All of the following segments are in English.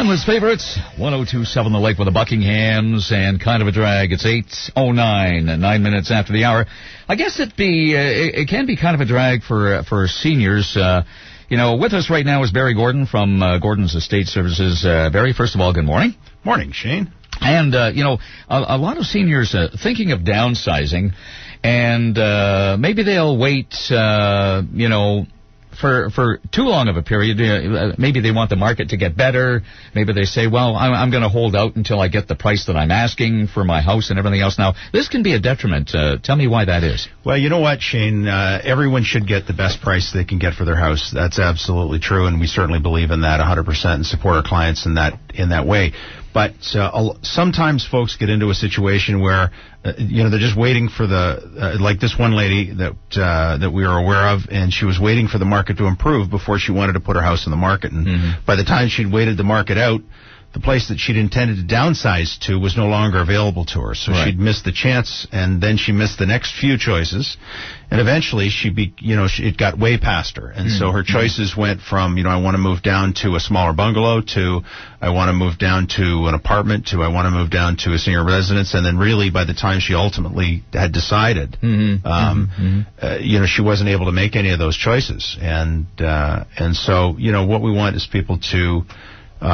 Timeless favorites, 102.7 The Lake with the Buckinghams and Kind of a Drag. It's 8:09, 9 minutes after the hour. I guess it can be kind of a drag for seniors. With us right now is Barry Gordon from Gordon's Estate Services. Barry, first of all, good morning. Morning, Shane. And, a lot of seniors thinking of downsizing, and maybe they'll wait, for too long of a period. Maybe they want the market to get better. Maybe they say, well, I'm going to hold out until I get the price that I'm asking for my house and everything else. Now, this can be a detriment. Tell me why that is. Well, you know what, Shane? Everyone should get the best price they can get for their house. That's absolutely true, and we certainly believe in that 100% and support our clients in that way. But sometimes folks get into a situation where, they're just waiting for like this one lady that we are aware of, and she was waiting for the market to improve before she wanted to put her house in the market. And by the time she'd waited the market out, the place that she'd intended to downsize to was no longer available to her. So she'd missed the chance, and then she missed the next few choices. And eventually it got way past her. And so her choices went from, I want to move down to a smaller bungalow to I want to move down to an apartment to I want to move down to a senior residence. And then really by the time she ultimately had decided, she wasn't able to make any of those choices. And so, what we want is people to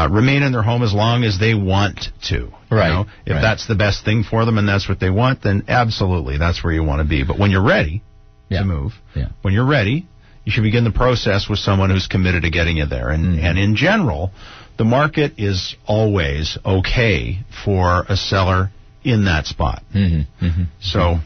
remain in their home as long as they want to. Right. If that's the best thing for them and that's what they want, then absolutely, that's where you want to be. But when you're ready to move, when you're ready, you should begin the process with someone who's committed to getting you there. And in general, the market is always okay for a seller in that spot. So...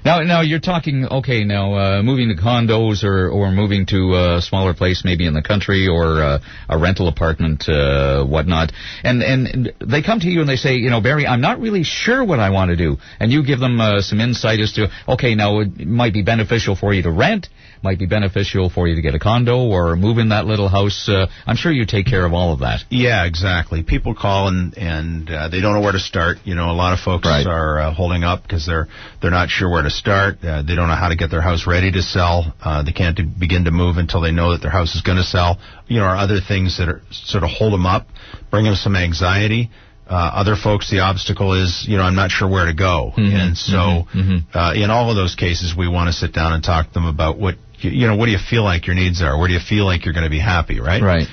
Now you're talking, moving to condos or moving to a smaller place, maybe in the country, or a rental apartment, whatnot. And they come to you and they say, Barry, I'm not really sure what I want to do. And you give them some insight as to, it might be beneficial for you to rent, might be beneficial for you to get a condo or move in that little house. I'm sure you take care of all of that. Yeah, exactly. People call and they don't know where to start. A lot of folks are holding up because they're not sure where to start. They don't know how to get their house ready to sell. They can't begin to move until they know that their house is going to sell. Or other things that are sort of hold them up, bring them some anxiety. Other folks, the obstacle is, I'm not sure where to go. And so in all of those cases, we want to sit down and talk to them about what do you feel like your needs are? Where do you feel like you're going to be happy, right? Right.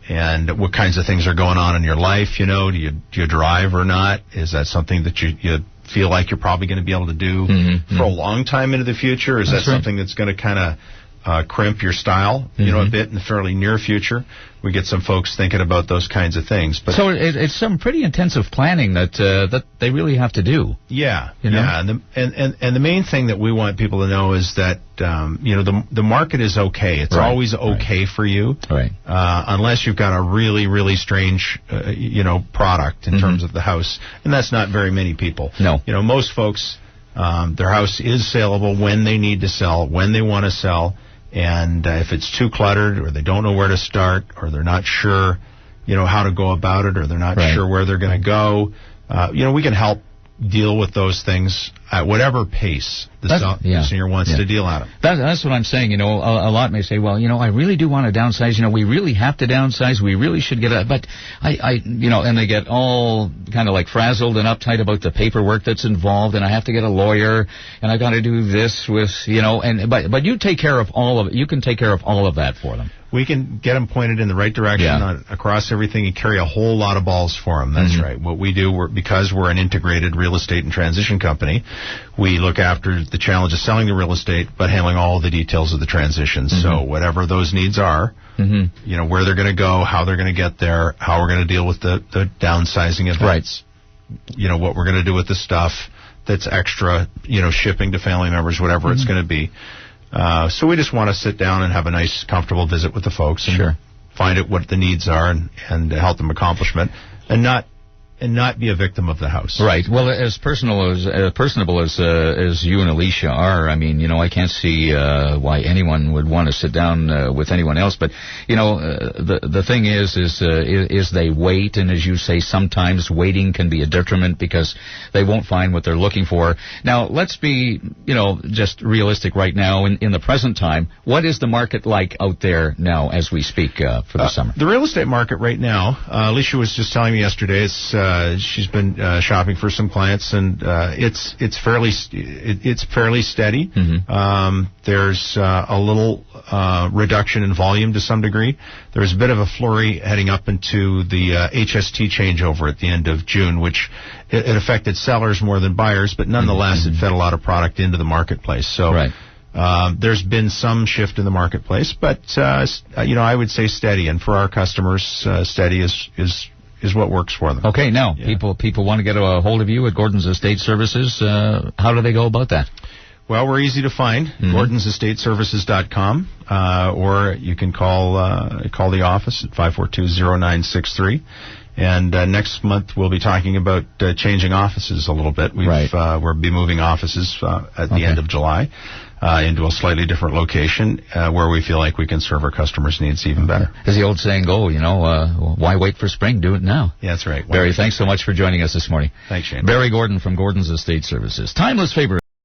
And what kinds of things are going on in your life, do you drive or not? Is that something that you feel like you're probably going to be able to do for a long time into the future? Is that something that's going to kind of crimp your style, a bit in the fairly near future? We get some folks thinking about those kinds of things. But so it's some pretty intensive planning that they really have to do. Yeah, and the main thing that we want people to know is that the market is okay. It's always okay for you, unless you've got a really, really strange product in terms of the house, and that's not very many people. No, most folks, their house is saleable when they need to sell, when they want to sell. And if it's too cluttered, or they don't know where to start, or they're not sure, how to go about it, or they're not sure where they're going to go, we can help deal with those things at whatever pace the senior wants to deal at them. That's what I'm saying. A lot may say, well, I really do want to downsize. We really have to downsize. We really should get it. But and they get all kind of like frazzled and uptight about the paperwork that's involved, and I have to get a lawyer, and I got to do this with, but you take care of all of it. You can take care of all of that for them. We can get them pointed in the right direction across everything and carry a whole lot of balls for them. That's right. What we do, because we're an integrated real estate and transition company, we look after the challenge of selling the real estate, but handling all the details of the transition. So whatever those needs are, where they're going to go, how they're going to get there, how we're going to deal with the downsizing events, what we're going to do with the stuff that's extra, shipping to family members, whatever it's going to be. So we just want to sit down and have a nice, comfortable visit with the folks and find out what the needs are and help them accomplish them, and not not be a victim of the house. Right. Well, as personable as you and Alicia are, I mean, I can't see why anyone would want to sit down with anyone else. But the thing is they wait, and as you say, sometimes waiting can be a detriment because they won't find what they're looking for. Now, let's be just realistic right now in the present time. What is the market like out there now as we speak for the summer? The real estate market right now, Alicia was just telling me yesterday, she's been shopping for some clients, and it's fairly steady. Mm-hmm. There's a little reduction in volume to some degree. There's a bit of a flurry heading up into the HST changeover at the end of June, which it affected sellers more than buyers, but nonetheless it fed a lot of product into the marketplace. So right. There's been some shift in the marketplace, but I would say steady, and for our customers, steady is what works for them. Okay, now people want to get a hold of you at Gordon's Estate Services. How do they go about that? Well, we're easy to find. GordonsEstateServices.com, or you can call the office at 542-0963. And next month we'll be talking about changing offices a little bit. We'll be moving offices at the end of July into a slightly different location where we feel like we can serve our customers' needs even better. As the old saying go, why wait for spring? Do it now. Yeah, that's right. Barry, thanks so much for joining us this morning. Thanks, Shane. Barry Gordon from Gordon's Estate Services. Timeless favorite.